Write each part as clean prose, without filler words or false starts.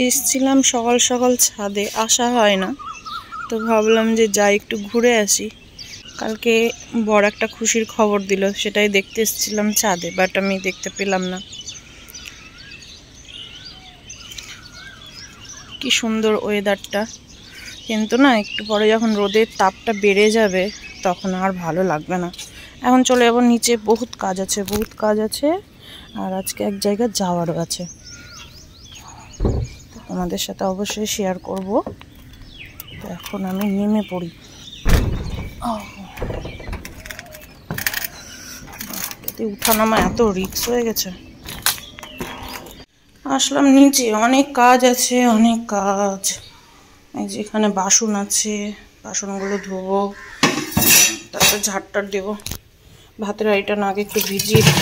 এসছিলাম সকাল সকাল, ছাদে আসা হয় না, তো ভাবলাম যে যাই একটু ঘুরে আসি। কালকে বড় একটা খুশির খবর দিল, সেটাই দেখতে এসেছিলাম ছাদে, বাট আমি দেখতে পেলাম না। কি সুন্দর ওয়েদারটা, কিন্তু না একটু পরে যখন রোদের তাপটা বেড়ে যাবে তখন আর ভালো লাগবে না। এখন চলে যাবো নিচে, বহুত কাজ আছে, আর আজকে এক জায়গায় যাওয়ারও আছে, তোমাদের সাথে অবশ্যই শেয়ার করব। তো এখন আমি নেমে পড়ি। এতে উঠানামা এত রিস্ক হয়ে গেছে। আসলাম নিচে, অনেক কাজ আছে, অনেক কাজ। এই যে এখানে বাসন আছে, বাসনগুলো ধোবো, তারপর ঝাড়টার দেবো। ভাতের হাঁড়িটা না আগে একটু ভিজিয়ে দিই।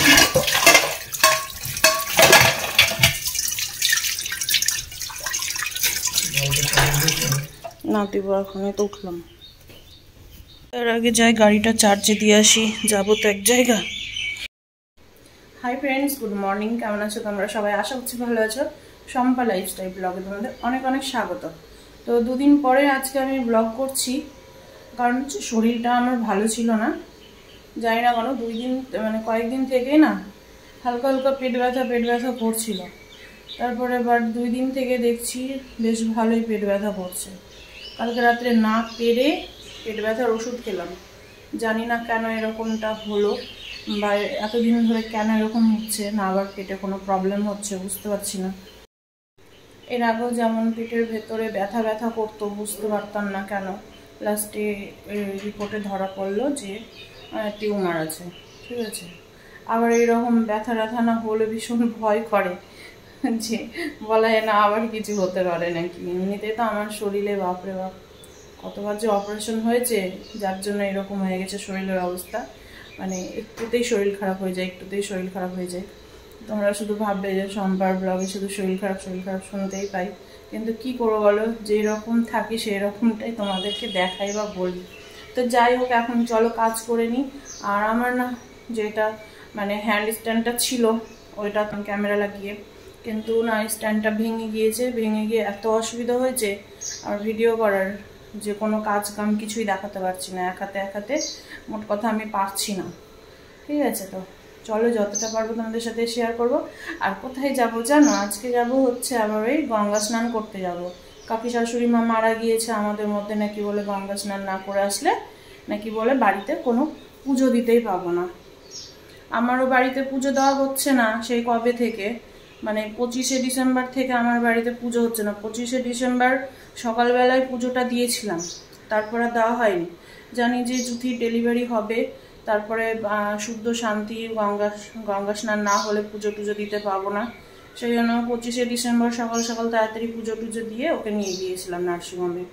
না দিব, এখনই তো উঠলাম। তার আগে যাই গাড়িটা চার্জে দিয়ে আসি, যাবো তো এক জায়গা। Hi friends, good morning. কেমন আছো তোমরা সবাই? আশা করছি ভালো আছো। শম্পা লাইফস্টাইল ব্লগে তোমাদের অনেক অনেক স্বাগত। তো দুদিন পরে আজকে আমি ব্লগ করছি, কারণ হচ্ছে শরীরটা আমার ভালো ছিল না। জানি না কেন কয়েকদিন থেকেই না হালকা হালকা পেট ব্যথা করছিল। তারপরে এবার 2 দিন থেকে দেখছি বেশ ভালোই পেট ব্যথা করছে। কালকে রাত্রে না পেরে পেট ব্যথার ওষুধ খেলাম। জানি না কেন এরকমটা হলো, বা এতদিন ধরে কেন এরকম হচ্ছে না, আবার পেটে কোনো প্রবলেম হচ্ছে বুঝতে পারছি না। এর আগেও যেমন পেটের ভেতরে ব্যথা করতো, বুঝতে পারতাম না কেন। লাস্টে রিপোর্টে ধরা পড়লো যে টিউমার আছে, ঠিক আছে। আবার এইরকম ব্যথা না হলে ভীষণ ভয় করে, যে বলা যায় না আবার কিছু হতে পারে নাকি। এমনিতে তো আমার শরীরে বাপরে বাপ কতবার যে অপারেশন হয়েছে, যার জন্য এরকম হয়ে গেছে শরীরের অবস্থা। মানে একটুতেই শরীর খারাপ হয়ে যায়। তোমরা শুধু ভাববে যে শম্পার ব্লগে শুধু শরীর খারাপ শুনতেই পাই, কিন্তু কি করবো বলো, যেই রকম থাকি সেই রকমটাই তোমাদেরকে দেখাই বা বলি। তো যাই হোক, এখন চলো কাজ করে নিই। আর আমার না যেটা হ্যান্ড স্ট্যান্ডটা ছিল, ওইটা ক্যামেরা লাগিয়ে, কিন্তু না স্ট্যান্ডটা ভেঙে গিয়ে এত অসুবিধা হয়েছে আর ভিডিও করার, যে কোনো কাজ কাম কিছুই দেখাতে পারছি না। এক হাতে মোট কথা আমি পারছি না, ঠিক আছে। তো চলো যতটা পারবো তোমাদের সাথে শেয়ার করব। আর কোথায় যাব জানো? আজকে যাব হচ্ছে আবার ওই গঙ্গা স্নান করতে যাব। কাকি শাশুড়ি মা মারা গিয়েছে, আমাদের মধ্যে নাকি বলে গঙ্গা স্নান না করে আসলে নাকি বলে বাড়িতে কোনো পুজো দিতেই পাবো না। আমারও বাড়িতে পুজো দেওয়া হচ্ছে না সেই কবে থেকে, 25শে ডিসেম্বর থেকে আমার বাড়িতে পুজো হচ্ছে না। 25শে ডিসেম্বর সকালবেলায় পুজোটা দিয়েছিলাম, তারপরে দেওয়া হয়নি। জানি যে জুথির ডেলিভারি হবে, তারপরে শুদ্ধ শান্তি গঙ্গা স্নান না হলে পুজো টুজো দিতে পাবো না। সেই জন্য 25শে ডিসেম্বর সকাল সকাল তাড়াতাড়ি পুজো টুজো দিয়ে ওকে নিয়ে গিয়েছিলাম নার্সিংহোমে।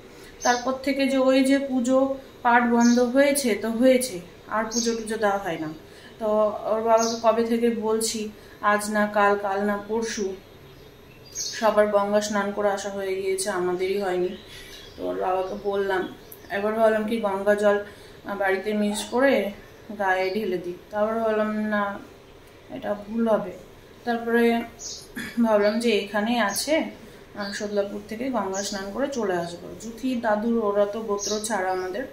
তারপর থেকে যে ওই যে পুজো পাঠ বন্ধ হয়েছে তো হয়েছে, আর পুজো টুজো দেওয়া হয় না। তো ওর বাবাকে কবে থেকে বলছি, আজ না কাল, কাল না পরশু সবার গঙ্গা স্নান করে আসা হয়ে গিয়েছে, আমাদেরই হয়নি। তো ওর বাবাকে বললাম, এবার ভাবলাম কি গঙ্গা জল বাড়িতে মিক্স করে গায়ে ঢেলে দিই। তারপরে ভাবলাম না, এটা ভুল হবে। তারপরে ভাবলাম যে এখানেই আছে, সদলাপুর থেকে গঙ্গা স্নান করে চলে আসবো। জুথি দাদুর ওরা তো গোত্র ছাড়া আমাদের,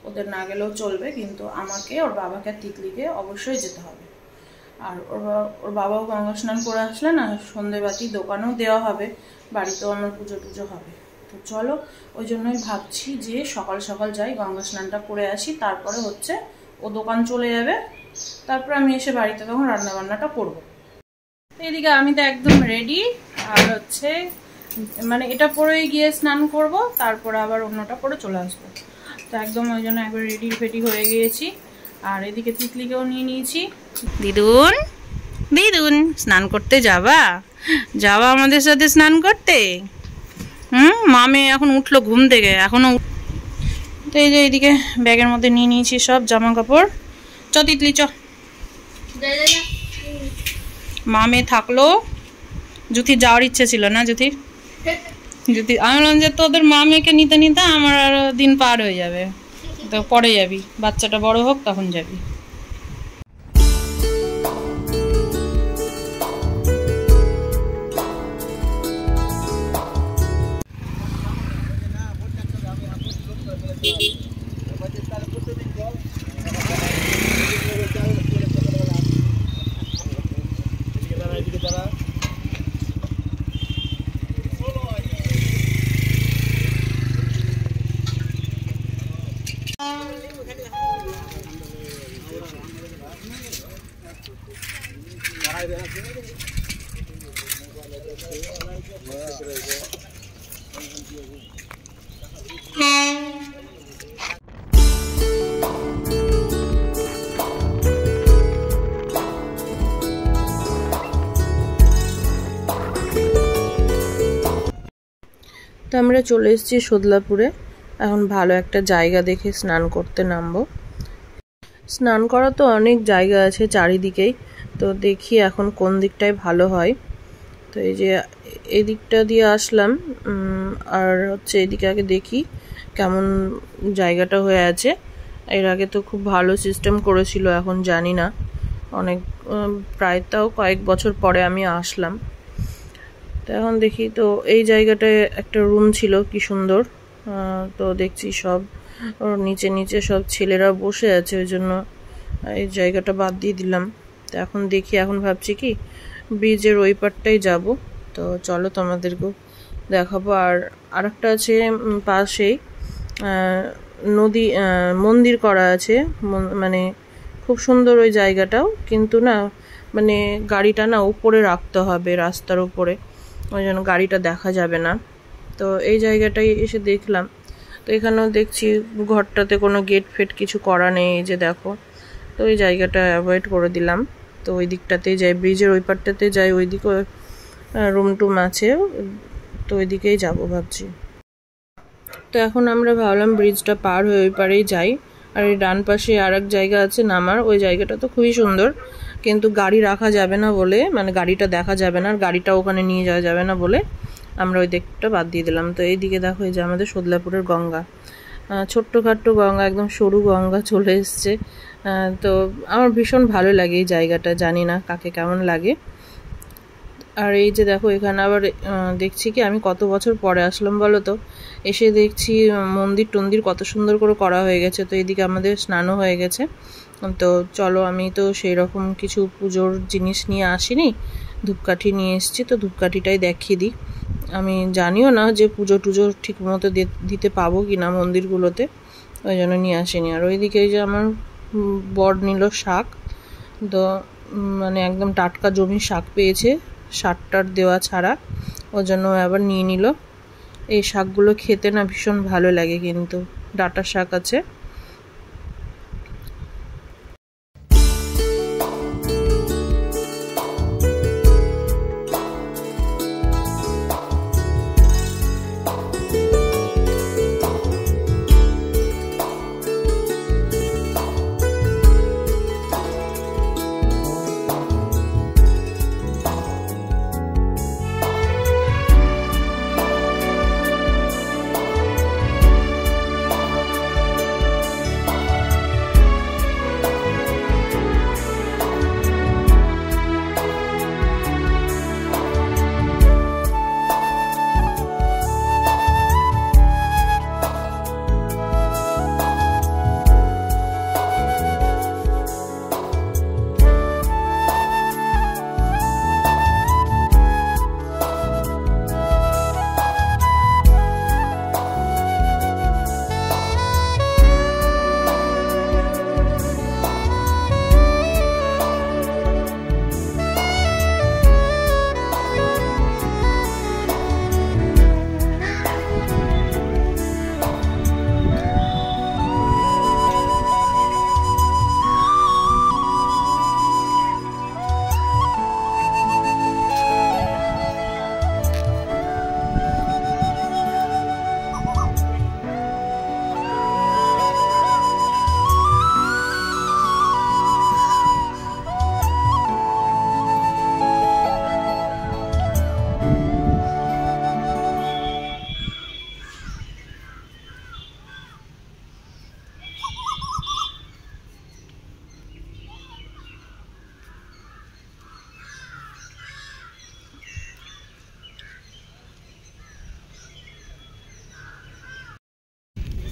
ওদের না গেলেও চলবে, কিন্তু আমাকে, ওর বাবাকে আর তিতলিকে অবশ্যই যেতে হবে। আর ওর বাবাও গঙ্গা স্নান করে আসলে না সন্ধেবাতি দোকানেও দেওয়া হবে, বাড়িতেও আমার পুজো টুজো হবে। তো চলো, ওই জন্যই ভাবছি যে সকাল সকাল যাই, গঙ্গা স্নানটা করে আসি, তারপরে হচ্ছে ও দোকান চলে যাবে, তারপর আমি এসে বাড়িতে তখন রান্না বান্নাটা করবো। এদিকে আমি তো একদম রেডি, আর হচ্ছে এটা পরেই গিয়ে স্নান করব, তারপর আবার অন্যটা পরে চলে আসবো। তো একদম ওই জন্য একবার রেডি হয়ে গিয়েছি। আর এদিকে তিতলিকেও নিয়ে নিয়েছি। দিদুন স্নান করতে যাবা আমাদের সাথে স্নান করতে? মামে এখন উঠলো ঘুম থেকে, এখনো। তো এই যে এইদিকে ব্যাগের মধ্যে নিয়ে নিয়েছি সব জামা কাপড়। চ তিতলি চ। মামে থাকলো, জুথি যাওয়ার ইচ্ছে ছিল না। জুথি আমি বললাম যে তোদের মামেকে নিতে নিতে আমার আরো দিন পার হয়ে যাবে, তো পরে যাবি, বাচ্চাটা বড় হোক তখন যাবি। তো আমরা চলে এসেছি সোদলাপুরে। এখন ভালো একটা জায়গা দেখে স্নান করতে নামবো। স্নান করা তো অনেক জায়গা আছে চারিদিকেই, তো দেখি এখন কোন দিকটায় ভালো হয়। তো এই যে এই দিকটা দিয়ে আসলাম, আর হচ্ছে এদিকে আগে দেখি কেমন জায়গাটা হয়ে আছে। এর আগে তো খুব ভালো সিস্টেম করেছিল, এখন জানি না, অনেক প্রায় তাও কয়েক বছর পরে আমি আসলাম। তো এখন দেখি, তো এই জায়গাটায় একটা রুম ছিল, কি সুন্দর। তো দেখছি সব নিচে নিচে সব ছেলেরা বসে আছে, ওই জন্য এই জায়গাটা বাদ দিয়ে দিলাম। তো এখন দেখি, এখন ভাবছি কি ব্রিজের ওই পারটাই যাব। তো চলো তোমাদেরকেও দেখাবো। আর আরেকটা আছে পাশেই নদী, মন্দির করা আছে, মানে খুব সুন্দর ওই জায়গাটাও, কিন্তু না মানে গাড়িটা না উপরে রাখতে হবে, রাস্তার উপরে, ওই জন্য গাড়িটা দেখা যাবে না। তো এই জায়গাটাই এসে দেখলাম। তো এখানেও দেখছি ঘরটাতে কোনো গেট ফেট কিছু করা নেই, এই যে দেখো। তো ওই জায়গাটা অ্যাভয়েড করে দিলাম। তো ওই দিকটাতেই যাই, ব্রিজের ওই পারটাতে যাই, ওই দিকে রুম টুম আছে, তো ওই দিকেই যাবো ভাবছি। তো এখন আমরা ভাবলাম ব্রিজটা পার হয়ে ওই পারেই যাই। আর এই ডান পাশে আর এক জায়গা আছে নামার, ওই জায়গাটা তো খুবই সুন্দর, কিন্তু গাড়ি রাখা যাবে না বলে, মানে গাড়িটা দেখা যাবে না, আর গাড়িটা ওখানে নিয়ে যাওয়া যাবে না বলে আমরা ওই দিকটা বাদ দিয়ে দিলাম। তো এই দিকে দেখো, এই যে আমাদের সোদলাপুরের গঙ্গা, ছোট্টখাট্টো গঙ্গা, একদম সরু গঙ্গা চলে এসছে। তো আমার ভীষণ ভালো লাগে এই জায়গাটা, জানি না কাকে কেমন লাগে। আর এই যে দেখো, এখানে আবার দেখছি কি, আমি কত বছর পরে আসলাম বলো তো, এসে দেখছি মন্দির টন্দির কত সুন্দর করে করা হয়ে গেছে। তো এইদিকে আমাদের স্নানও হয়ে গেছে। তো চলো, আমি তো সেই রকম কিছু পুজোর জিনিস নিয়ে আসিনি, ধূপকাঠি নিয়ে এসেছি, তো ধূপকাঠিটাই দেখিয়ে দিই। আমি জানিও না যে পুজো টুজো ঠিক মতো দিতে পাবো কি না মন্দিরগুলোতে, ওই জন্য নিয়ে আসিনি। আর ওইদিকে যে আমার বর নিল শাক, তো মানে একদম টাটকা জমির শাক পেয়েছে, সারটার দেওয়া ছাড়া, ওর জন্য আবার নিয়ে নিল। এই শাকগুলো খেতে না ভীষণ ভালো লাগে, কিন্তু ডাঁটা শাক আছে।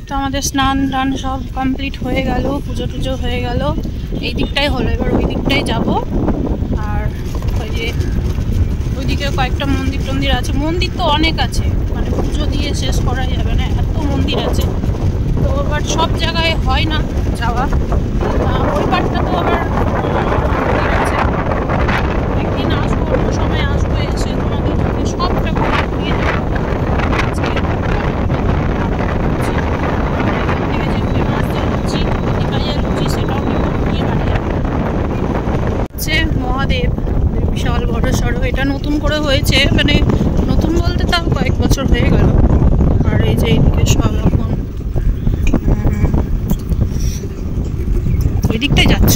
তো আমাদের স্নান টান সব কমপ্লিট হয়ে গেল, পুজো টুজো হয়ে গেল। এই দিকটাই হলো, এবার ওই দিকটাই যাব। আর ওই যে ওইদিকে কয়েকটা মন্দির টন্দির আছে, মন্দির তো অনেক আছে, মানে পুজো দিয়ে শেষ করা যাবে না, এত মন্দির আছে। তো এবার সব জায়গায় হয় না যাওয়া, ওই পাটটা তো আবার মন্দির আছে, মহাদেব বিশাল বড় সড়ো। এটা নতুন করে হয়েছে, মানে নতুন বলতে তাও কয়েক বছর হয়ে গেল। আর এই যে এইদিকে সব এখন এদিকটাই যাচ্ছ,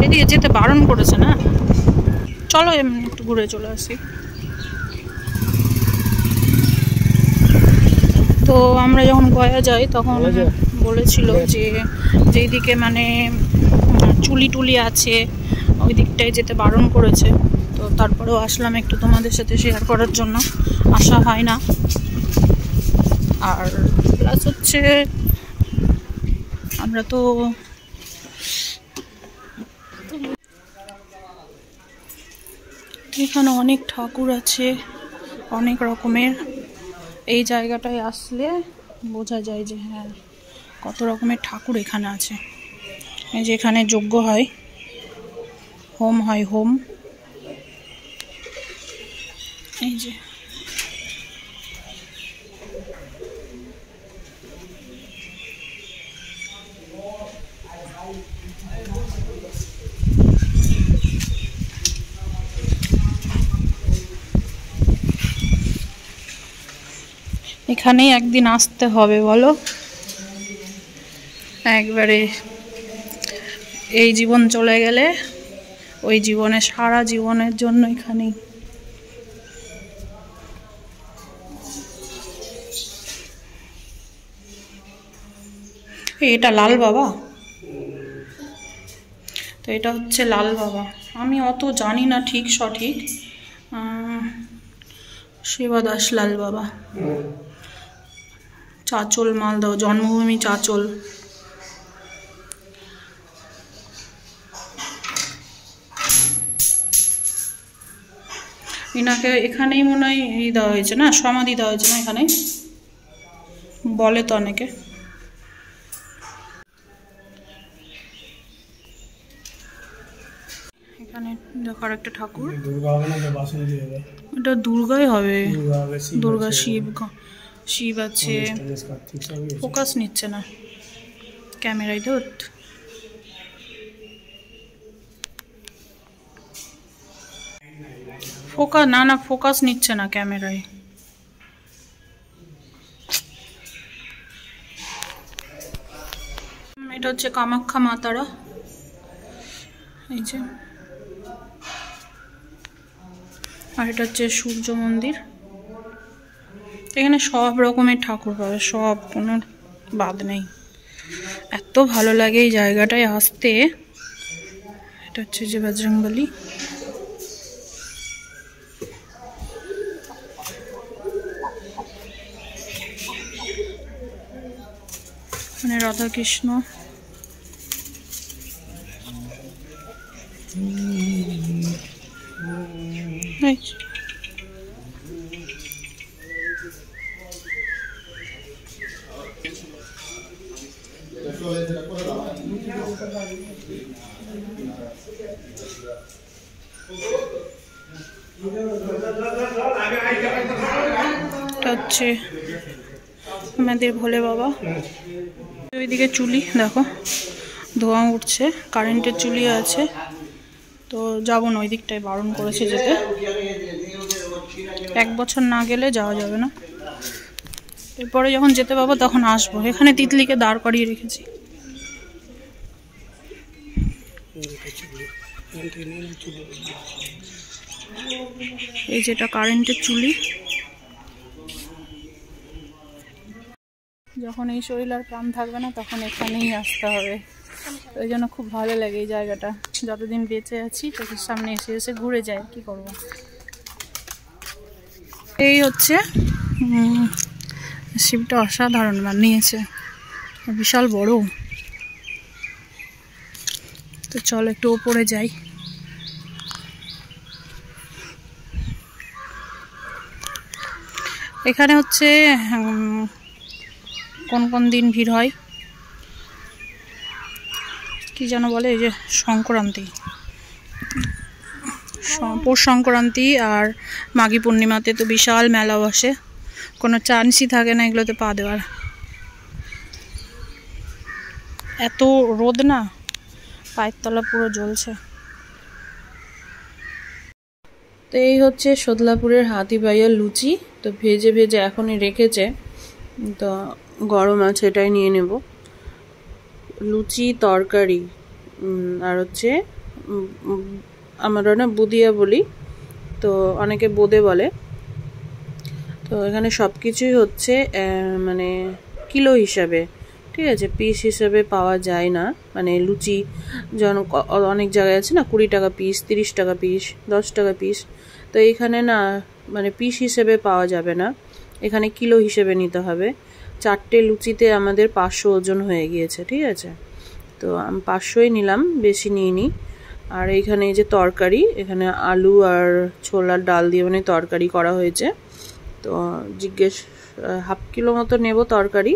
এদিকে যেতে বারণ করেছে না। চলো এমনি একটু ঘুরে চলে আসি। তো আমরা যখন গয়া যাই তখন বলেছিল যে যেদিকে মানে চুলি টুলি আছে ওই দিকটায় যেতে বারণ করেছে। তো তারপরেও আসলাম একটু তোমাদের সাথে শেয়ার করার জন্য, আসা হয় না। আর প্লাস হচ্ছে আমরা তো এখানে অনেক ঠাকুর আছে অনেক রকমের। এই জায়গাটায় আসলে বোঝা যায় যে হ্যাঁ কত রকমের ঠাকুর এখানে আছে। এই যে এখানে যজ্ঞ হয়, হোম হয়, হোম। এই যে এখানেই একদিন আসতে হবে বলো, একবারে এই জীবন চলে গেলে ওই জীবনে সারা জীবনের জন্য এখানেই। এটা লাল বাবা, তো এটা হচ্ছে লাল বাবা। আমি অত জানি না ঠিক সঠিক, সেবাদাস লাল বাবা, চাচল মালদহ, জন্মভূমি চাচল। এনাকে এখানেই মনে হয় দেওয়া হয়েছে না, সমাধি দেওয়া হয়েছে না এখানে, বলে তো অনেকে। এখানে দেখার একটা ঠাকুর, এটা দুর্গাই হবে, দুর্গা শিব, শিব আছে। ফোকাস নিচ্ছে না ক্যামেরায়, তো ফোকাস না, না ফোকাস নিচ্ছে না ক্যামেরায়। এটা হচ্ছে কামাখ্যা মাতারা, এই যে। আর এটা হচ্ছে সূর্য মন্দির। এখানে সব রকমের ঠাকুর পাবে, সব, কোনো বাদ নেই। এত ভালো লাগে এই জায়গাটায় আসতে। এটা হচ্ছে যে বজরংবলী, মানে রাধাকৃষ্ণ। হচ্ছে আমাদের ভোলে বাবা। ওইদিকে চুলি দেখো ধোঁয়া উঠছে, কারেন্টের চুলি আছে। তো যাবো না ওই দিকটায়, বারণ করেছে যেতে। 1 বছর না গেলে যাওয়া যাবে না। এরপরে যখন যেতে পাবো তখন আসবো। এখানে তিতলিকে দাঁড় করিয়ে রেখেছি। এই যেটা কারেন্টের চুলি। যখন এই শরীর আর প্রাণ থাকবে না তখন এখানেই আসতে হবে। ওই জন্য খুব ভালো লাগে এই জায়গাটা। যতদিন বেঁচে আছি চোখের সামনে এসে এসে ঘুরে যায়, কি করব। এই হচ্ছে শিবটা অসাধারণ বানিয়েছে, বিশাল বড়। তো চলো একটু উপরে যাই। এখানে হচ্ছে কোন কোন দিন ভিড় হয় কি যেন বলে, এই যে সংক্রান্তি, পৌষ সংক্রান্তি আর মাঘী পূর্ণিমাতে তো বিশাল মেলা বসে, কোনো চান্সই থাকে না এগুলোতে পা দেওয়ার। এত রোদ না, পায়ের তলা পুরো জ্বলছে। তো এই হচ্ছে সোদলাপুরের হাতিবাইয়ার লুচি। তো ভেজে ভেজে এখনই রেখেছে, তো গরম আছে, এটাই নিয়ে নেব। লুচি, তরকারি, আর হচ্ছে আমরা না বুদিয়া বলি, তো অনেকে বোদে বলে। তো এখানে সব কিছুই হচ্ছে মানে কিলো হিসাবে, ঠিক আছে, পিস হিসাবে পাওয়া যায় না। মানে লুচি যেমন অনেক জায়গায় আছে না 20 টাকা পিস, 30 টাকা পিস, 10 টাকা পিস, তো এইখানে না মানে পিস হিসেবে পাওয়া যাবে না, এখানে কিলো হিসেবে নিতে হবে। 4টে লুচিতে আমাদের 500 ওজন হয়ে গিয়েছে, ঠিক আছে। তো আমি 500ই নিলাম, বেশি নিইনি। আর এইখানে এই যে তরকারি, এখানে আলু আর ছোলার ডাল দিয়ে মানে তরকারি করা হয়েছে। তো জিজ্ঞেস 1/2 কিলো মতো নেব তরকারি।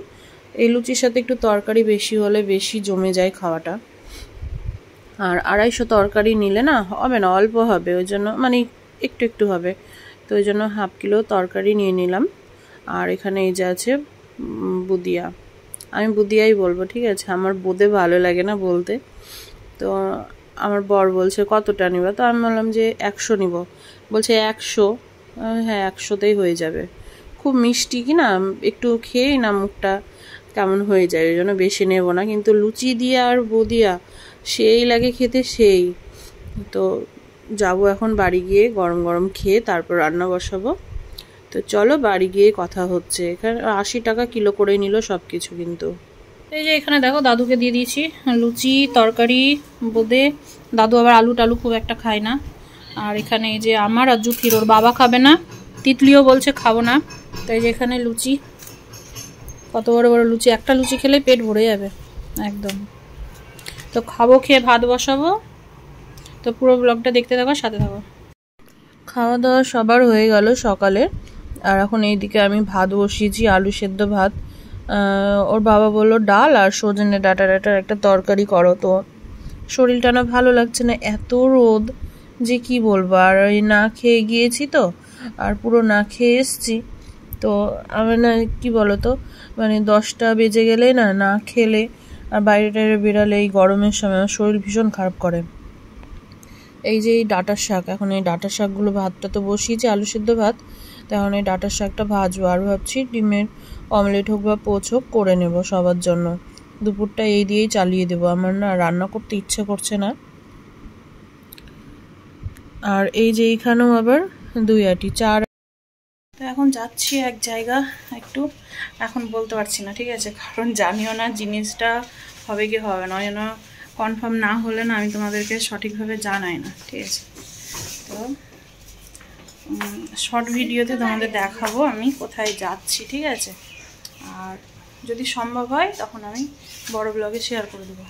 এই লুচির সাথে একটু তরকারি বেশি হলে বেশি জমে যায় খাওয়াটা। আর 250 তরকারি নিলে না হবে না, অল্প হবে, ওই জন্য মানে একটু একটু হবে, তো ওই জন্য 1/2 কিলো তরকারি নিয়ে নিলাম। আর এখানে এই যে আছে বুদিয়া, আমি বুদিয়াই বলবো, ঠিক আছে, আমার বোদে ভালো লাগে না বলতে। তো আমার বর বলছে কতটা নিবা, তো আমি বললাম যে 100 নিব। বলছে 100? হ্যাঁ 100তেই হয়ে যাবে। খুব মিষ্টি কি না, একটু খেয়েই না মুখটা কেমন হয়ে যায়, ওই জন্য বেশি নেব না। কিন্তু লুচি দিয়ে আর বুদিয়া সেই লাগে খেতে, সেই। তো যাব এখন বাড়ি গিয়ে গরম গরম খেয়ে তারপর রান্না বসাবো। তো চলো বাড়ি গিয়ে কথা হচ্ছে। এখানে 80 টাকা কিলো করে নিল সব কিছু। কিন্তু এই যে এখানে দেখো দাদুকে দিয়ে দিয়েছি লুচি, তরকারি, বোঁদে। দাদু আবার আলু টালু খুব একটা খায় না। আর এখানে এই যে আমার আর জুথির, ওর বাবা খাবে না, তিতলিও বলছে খাবো না। তো এই যে এখানে লুচি, কত বড় বড় লুচি, একটা লুচি খেলে পেট ভরে যাবে একদম। তো খাবো, খেয়ে ভাত বসাবো। তো পুরো ব্লগটা দেখতে থাকো, সাথে থাকো। খাওয়া দাওয়া সবার হয়ে গেল সকালে। আর এখন এইদিকে আমি ভাত বসিয়েছি, আলু সেদ্ধ ভাত। ওর বাবা বললো ডাল আর সজনে ডাঁটার একটা তরকারি করো। তো শরীরটা না ভালো লাগছে না, এত রোদ যে কি বলবো। আর ওই না খেয়ে গিয়েছি, তো আর পুরো না খেয়ে এসছি। তো আমি না কি বলতো, মানে 10টা বেজে গেলে না না খেলে আর বাইরে টাইরে বেরালে এই গরমের সময় শরীর ভীষণ খারাপ করে। এই যে এই ডাঁটার শাক, এখন এই ডাঁটার শাকগুলো, ভাতটা তো বসিয়েছি আলু সেদ্ধ ভাত, তো এখন এই ডাঁটার শাকটা ভাজবো। আর ভাবছি ডিমের অমলেট হোক বা পোচ হোক করে নেব সবার জন্য। দুপুরটা এই দিয়েই চালিয়ে দেবো, আমার না রান্না করতে ইচ্ছে করছে না। আর এই যে এইখানেও আবার 2 আটি 4। তো এখন যাচ্ছি এক জায়গা, একটু এখন বলতে পারছি না, ঠিক আছে, কারণ জানিও না জিনিসটা হবে কি হবে না, যেন কনফার্ম না হলে না আমি তোমাদেরকে সঠিকভাবে জানাই না, ঠিক আছে। তো শর্ট ভিডিওতে তোমাদের দেখাবো আমি কোথায় যাচ্ছি, ঠিক আছে। আর যদি সম্ভব হয় তখন আমি বড় ব্লগে শেয়ার করে দেবো।